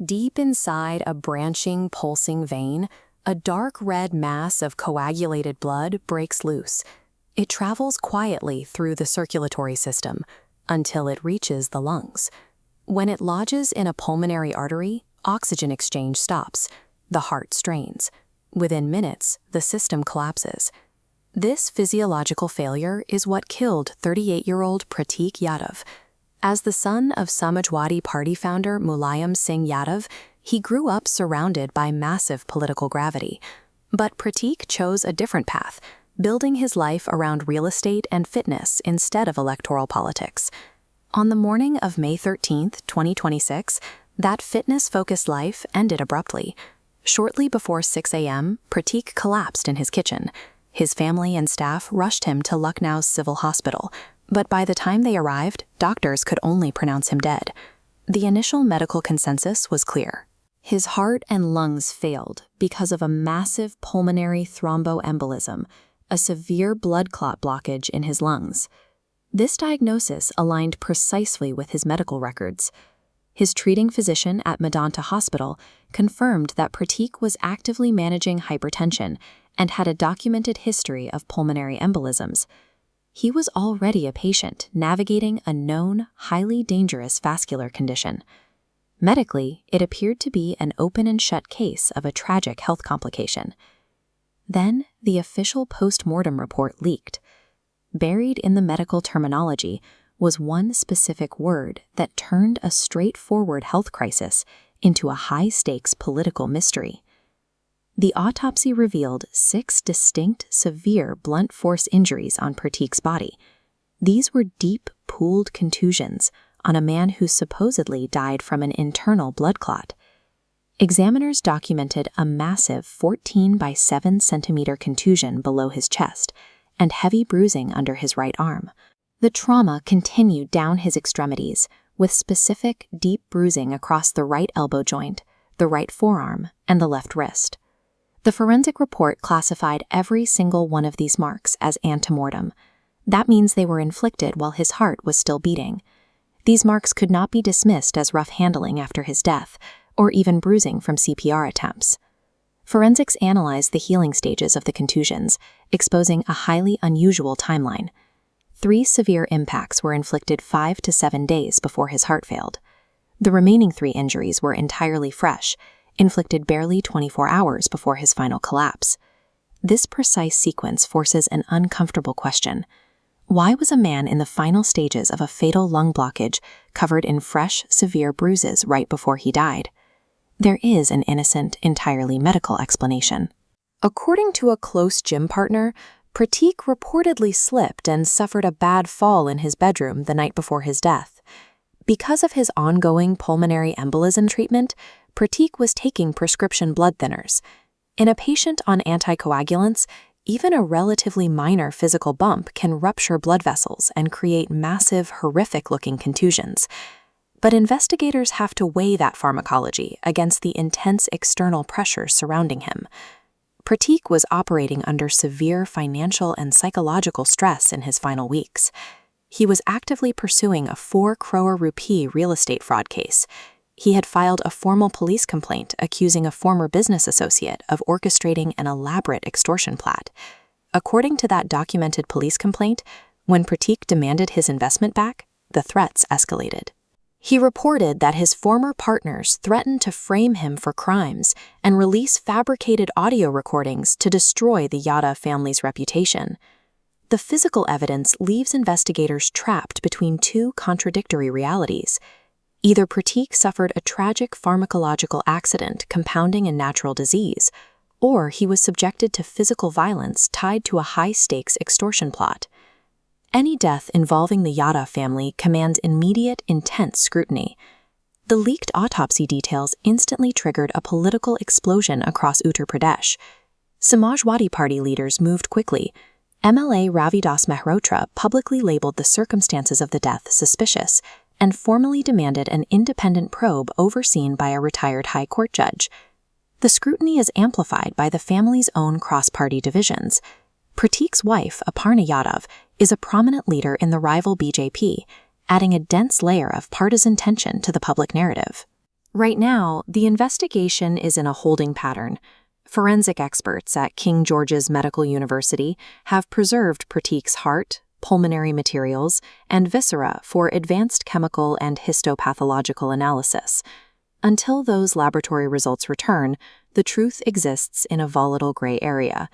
Deep inside a branching, pulsing vein, a dark red mass of coagulated blood breaks loose. It travels quietly through the circulatory system until it reaches the lungs. When it lodges in a pulmonary artery, oxygen exchange stops. The heart strains. Within minutes, the system collapses. This physiological failure is what killed 38-year-old Prateek Yadav. As the son of Samajwadi Party founder Mulayam Singh Yadav, he grew up surrounded by massive political gravity. But Prateek chose a different path, building his life around real estate and fitness instead of electoral politics. On the morning of May 13, 2026, that fitness-focused life ended abruptly. Shortly before 6 a.m., Prateek collapsed in his kitchen. His family and staff rushed him to Lucknow's civil hospital, but by the time they arrived, doctors could only pronounce him dead. The initial medical consensus was clear. His heart and lungs failed because of a massive pulmonary thromboembolism, a severe blood clot blockage in his lungs. This diagnosis aligned precisely with his medical records. His treating physician at Medanta Hospital confirmed that Prateek was actively managing hypertension and had a documented history of pulmonary embolisms. He was already a patient navigating a known, highly dangerous vascular condition. Medically, it appeared to be an open and shut case of a tragic health complication. Then, the official postmortem report leaked. Buried in the medical terminology was one specific word that turned a straightforward health crisis into a high-stakes political mystery. The autopsy revealed 6 distinct, severe blunt force injuries on Prateek's body. These were deep, pooled contusions on a man who supposedly died from an internal blood clot. Examiners documented a massive 14 by 7 centimeter contusion below his chest and heavy bruising under his right arm. The trauma continued down his extremities, with specific, deep bruising across the right elbow joint, the right forearm, and the left wrist. The forensic report classified every single one of these marks as antemortem. That means they were inflicted while his heart was still beating. These marks could not be dismissed as rough handling after his death, or even bruising from CPR attempts. Forensics analyzed the healing stages of the contusions, exposing a highly unusual timeline. 3 severe impacts were inflicted 5 to 7 days before his heart failed. The remaining 3 injuries were entirely fresh, inflicted barely 24 hours before his final collapse. This precise sequence forces an uncomfortable question. Why was a man in the final stages of a fatal lung blockage covered in fresh, severe bruises right before he died? There is an innocent, entirely medical explanation. According to a close gym partner, Prateek reportedly slipped and suffered a bad fall in his bedroom the night before his death. Because of his ongoing pulmonary embolism treatment, Prateek was taking prescription blood thinners. In a patient on anticoagulants, even a relatively minor physical bump can rupture blood vessels and create massive, horrific-looking contusions. But investigators have to weigh that pharmacology against the intense external pressures surrounding him. Prateek was operating under severe financial and psychological stress in his final weeks. He was actively pursuing a 4 crore rupee real estate fraud case. He had filed a formal police complaint accusing a former business associate of orchestrating an elaborate extortion plot. According to that documented police complaint, when Prateek demanded his investment back, the threats escalated. He reported that his former partners threatened to frame him for crimes and release fabricated audio recordings to destroy the Yadav family's reputation. The physical evidence leaves investigators trapped between 2 contradictory realities. Either Prateek suffered a tragic pharmacological accident compounding a natural disease, or he was subjected to physical violence tied to a high-stakes extortion plot. Any death involving the Yadav family commands immediate, intense scrutiny. The leaked autopsy details instantly triggered a political explosion across Uttar Pradesh. Samajwadi Party leaders moved quickly. MLA Ravidas Mehrotra publicly labeled the circumstances of the death suspicious and formally demanded an independent probe overseen by a retired high court judge. The scrutiny is amplified by the family's own cross-party divisions. Prateek's wife, Aparna Yadav, is a prominent leader in the rival BJP, adding a dense layer of partisan tension to the public narrative. Right now, the investigation is in a holding pattern. Forensic experts at King George's Medical University have preserved Prateek's heart, pulmonary materials, and viscera for advanced chemical and histopathological analysis. Until those laboratory results return, the truth exists in a volatile gray area.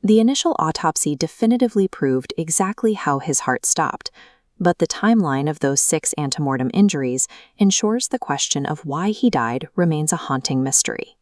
The initial autopsy definitively proved exactly how his heart stopped, but the timeline of those 6 antemortem injuries ensures the question of why he died remains a haunting mystery.